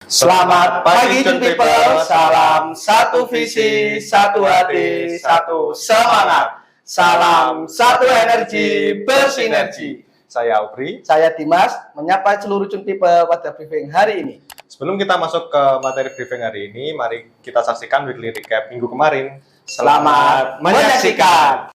Selamat pagi Jun People, salam satu visi, satu hati, satu semangat. Salam satu energi bersinergi. Saya Aubry, saya Dimas, menyapa seluruh Jun People pada briefing hari ini. Sebelum kita masuk ke materi briefing hari ini, mari kita saksikan weekly recap minggu kemarin. Selamat menyaksikan.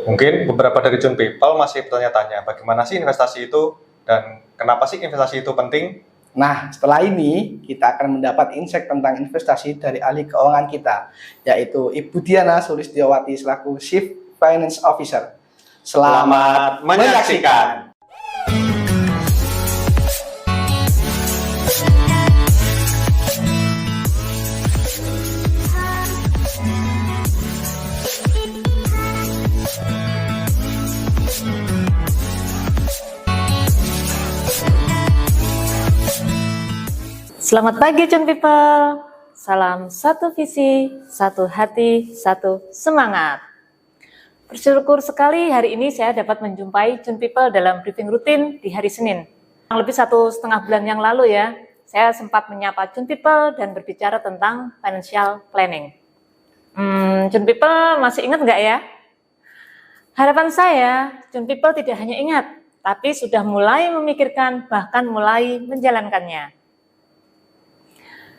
Mungkin beberapa dari Jun People masih bertanya-tanya bagaimana sih investasi itu dan kenapa sih investasi itu penting? Nah, setelah ini kita akan mendapat insight tentang investasi dari ahli keuangan kita, yaitu Ibu Diana Sulistyowati selaku Chief Finance Officer. Selamat menyaksikan. Selamat pagi Jun People, salam satu visi, satu hati, satu semangat. Bersyukur sekali hari ini saya dapat menjumpai Jun People dalam briefing rutin di hari Senin. Lebih 1,5 bulan yang lalu ya, saya sempat menyapa Jun People dan berbicara tentang financial planning. Jun People masih ingat nggak ya? Harapan saya, Jun People tidak hanya ingat, tapi sudah mulai memikirkan bahkan mulai menjalankannya.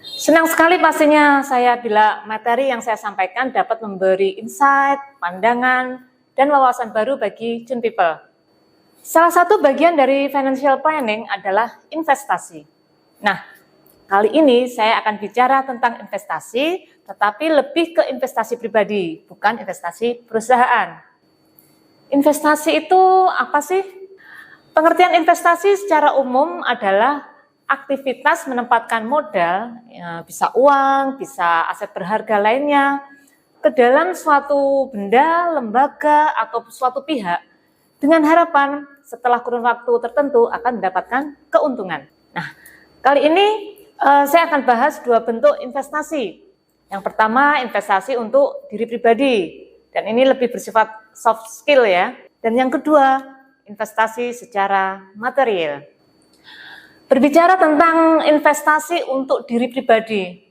Senang sekali pastinya saya bila materi yang saya sampaikan dapat memberi insight, pandangan, dan wawasan baru bagi Jun People. Salah satu bagian dari financial planning adalah investasi. Nah, kali ini saya akan bicara tentang investasi, tetapi lebih ke investasi pribadi, bukan investasi perusahaan. Investasi itu apa sih? Pengertian investasi secara umum adalah aktivitas menempatkan modal, ya, bisa uang, bisa aset berharga lainnya, ke dalam suatu benda, lembaga, atau suatu pihak, dengan harapan setelah kurun waktu tertentu akan mendapatkan keuntungan. Nah, kali ini saya akan bahas dua bentuk investasi. Yang pertama, investasi untuk diri pribadi, dan ini lebih bersifat soft skill ya. Dan yang kedua, investasi secara material. Berbicara tentang investasi untuk diri pribadi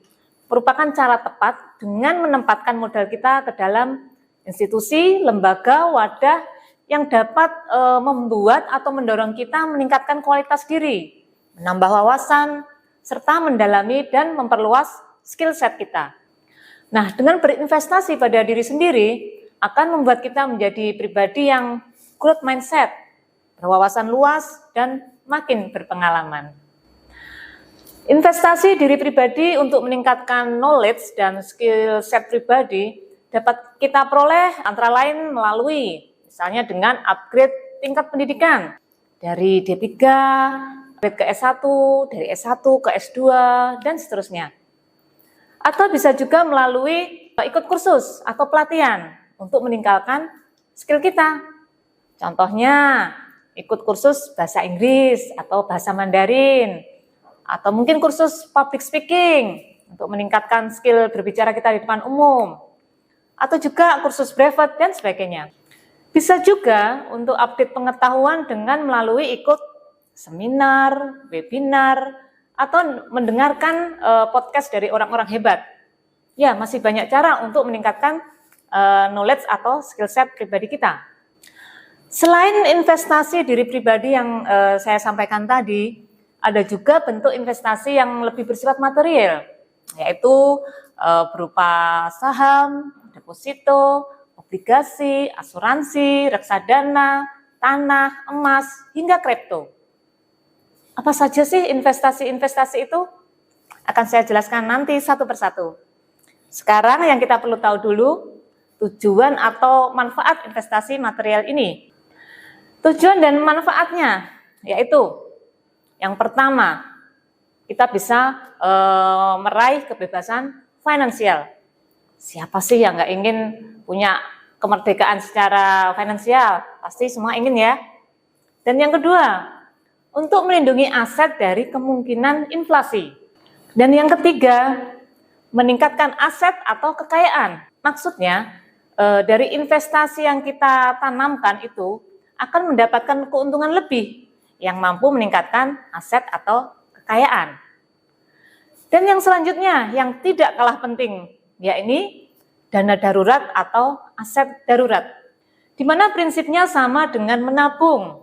merupakan cara tepat dengan menempatkan modal kita ke dalam institusi, lembaga, wadah yang dapat membuat atau mendorong kita meningkatkan kualitas diri, menambah wawasan, serta mendalami dan memperluas skill set kita. Nah, dengan berinvestasi pada diri sendiri akan membuat kita menjadi pribadi yang growth mindset, berwawasan luas, dan makin berpengalaman. Investasi diri pribadi untuk meningkatkan knowledge dan skill set pribadi dapat kita peroleh antara lain melalui misalnya dengan upgrade tingkat pendidikan dari D3, upgrade ke S1, dari S1 ke S2, dan seterusnya. Atau bisa juga melalui ikut kursus atau pelatihan untuk meningkatkan skill kita. Contohnya, ikut kursus bahasa Inggris atau bahasa Mandarin, atau mungkin kursus public speaking untuk meningkatkan skill berbicara kita di depan umum, atau juga kursus brevet dan sebagainya. Bisa juga untuk update pengetahuan dengan melalui ikut seminar, webinar, atau mendengarkan podcast dari orang-orang hebat. Ya, masih banyak cara untuk meningkatkan knowledge atau skill set pribadi kita. Selain investasi diri pribadi yang saya sampaikan tadi, ada juga bentuk investasi yang lebih bersifat material, yaitu berupa saham, deposito, obligasi, asuransi, reksadana, tanah, emas, hingga kripto. Apa saja sih investasi-investasi itu? Akan saya jelaskan nanti satu persatu. Sekarang yang kita perlu tahu dulu, tujuan atau manfaat investasi material ini. Tujuan dan manfaatnya, yaitu yang pertama, kita bisa meraih kebebasan finansial. Siapa sih yang nggak ingin punya kemerdekaan secara finansial? Pasti semua ingin ya. Dan yang kedua, untuk melindungi aset dari kemungkinan inflasi. Dan yang ketiga, meningkatkan aset atau kekayaan. Maksudnya, dari investasi yang kita tanamkan itu akan mendapatkan keuntungan lebih yang mampu meningkatkan aset atau kekayaan. Dan yang selanjutnya, yang tidak kalah penting, yakni dana darurat atau aset darurat. Di mana prinsipnya sama dengan menabung,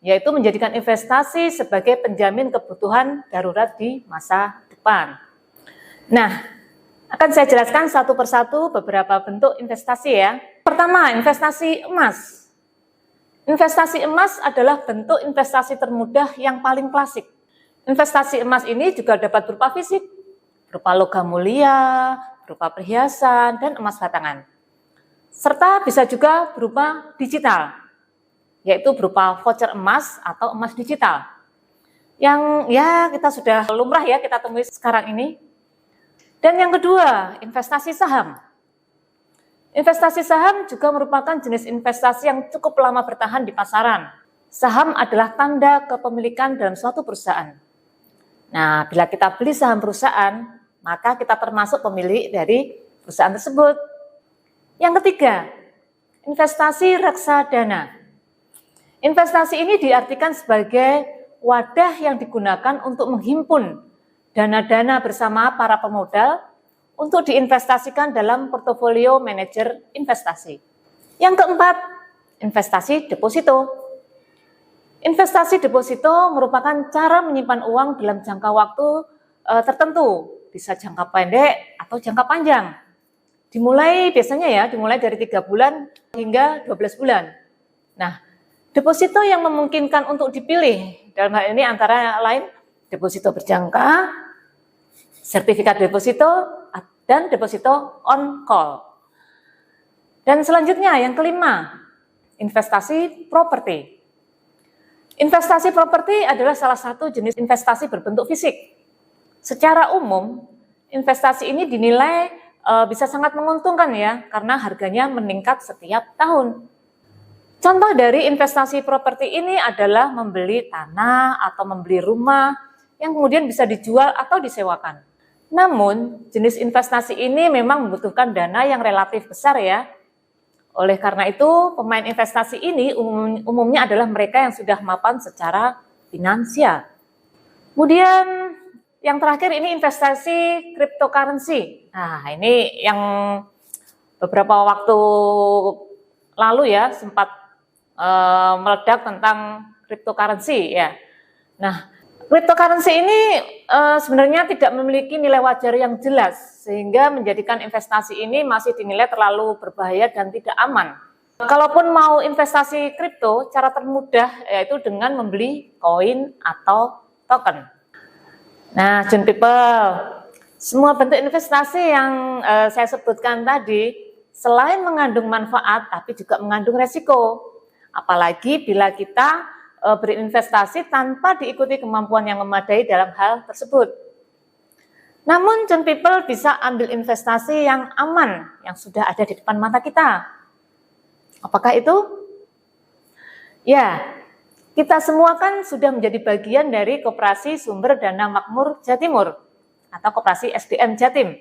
yaitu menjadikan investasi sebagai penjamin kebutuhan darurat di masa depan. Nah, akan saya jelaskan satu persatu beberapa bentuk investasi ya. Pertama, investasi emas. Investasi emas adalah bentuk investasi termudah yang paling klasik. Investasi emas ini juga dapat berupa fisik, berupa logam mulia, berupa perhiasan, dan emas batangan. Serta bisa juga berupa digital, yaitu berupa voucher emas atau emas digital. Yang ya kita sudah lumrah ya kita temui sekarang ini. Dan yang kedua, investasi saham. Investasi saham juga merupakan jenis investasi yang cukup lama bertahan di pasaran. Saham adalah tanda kepemilikan dalam suatu perusahaan. Nah, bila kita beli saham perusahaan, maka kita termasuk pemilik dari perusahaan tersebut. Yang ketiga, investasi reksadana. Investasi ini diartikan sebagai wadah yang digunakan untuk menghimpun dana-dana bersama para pemodal untuk diinvestasikan dalam portofolio manajer investasi. Yang keempat, investasi deposito. Investasi deposito merupakan cara menyimpan uang dalam jangka waktu tertentu, bisa jangka pendek atau jangka panjang. Biasanya dari 3 bulan hingga 12 bulan. Nah, deposito yang memungkinkan untuk dipilih dalam hal ini antara lain deposito berjangka, sertifikat deposito, dan deposito on call. Dan selanjutnya yang kelima, investasi properti. Investasi properti adalah salah satu jenis investasi berbentuk fisik. Secara umum, investasi ini dinilai bisa sangat menguntungkan ya, karena harganya meningkat setiap tahun. Contoh dari investasi properti ini adalah membeli tanah atau membeli rumah yang kemudian bisa dijual atau disewakan. Namun, jenis investasi ini memang membutuhkan dana yang relatif besar ya. Oleh karena itu, pemain investasi ini umumnya adalah mereka yang sudah mapan secara finansial. Kemudian, yang terakhir ini investasi cryptocurrency. Nah, ini yang beberapa waktu lalu ya sempat meledak tentang cryptocurrency ya. Nah, cryptocurrency ini sebenarnya tidak memiliki nilai wajar yang jelas, sehingga menjadikan investasi ini masih dinilai terlalu berbahaya dan tidak aman. Kalaupun mau investasi kripto, cara termudah yaitu dengan membeli koin atau token. Nah, Jun People, semua bentuk investasi yang saya sebutkan tadi, selain mengandung manfaat, tapi juga mengandung resiko. Apalagi bila kita berinvestasi tanpa diikuti kemampuan yang memadai dalam hal tersebut. Namun, Jun People bisa ambil investasi yang aman, yang sudah ada di depan mata kita. Apakah itu? Ya, kita semua kan sudah menjadi bagian dari Koperasi Sumber Dana Makmur Jatimur atau Koperasi SDM Jatim.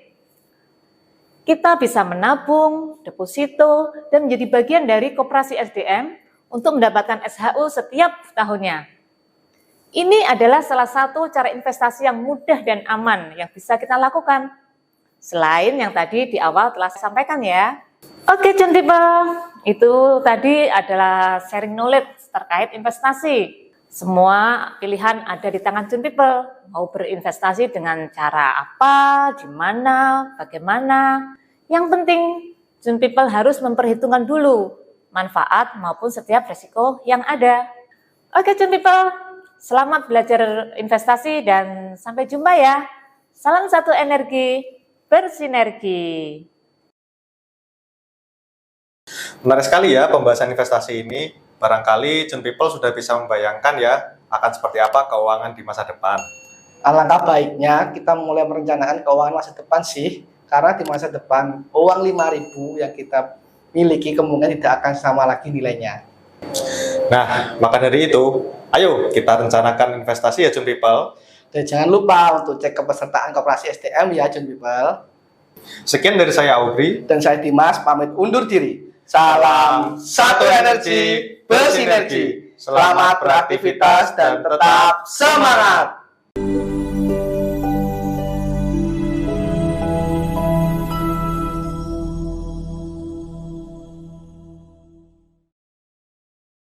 Kita bisa menabung, deposito, dan menjadi bagian dari Koperasi SDM untuk mendapatkan SHU setiap tahunnya. Ini adalah salah satu cara investasi yang mudah dan aman yang bisa kita lakukan. Selain yang tadi di awal telah saya sampaikan ya. Oke, Jun People, itu tadi adalah sharing knowledge terkait investasi. Semua pilihan ada di tangan Jun People. Mau berinvestasi dengan cara apa, di mana, bagaimana. Yang penting Jun People harus memperhitungkan dulu manfaat maupun setiap resiko yang ada. Oke, Jun People, selamat belajar investasi dan sampai jumpa ya. Salam satu energi, bersinergi. Menarik sekali ya pembahasan investasi ini. Barangkali Jun People sudah bisa membayangkan ya akan seperti apa keuangan di masa depan. Alangkah baiknya kita mulai merencanakan keuangan masa depan sih, karena di masa depan uang 5.000 yang kita miliki kemungkinan tidak akan sama lagi nilainya. Nah, maka dari itu, ayo kita rencanakan investasi ya Jun People. Dan jangan lupa untuk cek kepesertaan koperasi SDM ya Jun People. Sekian dari saya Audrey. Dan saya Dimas pamit undur diri. Salam satu energi, bersinergi. Selamat beraktivitas dan tetap semangat.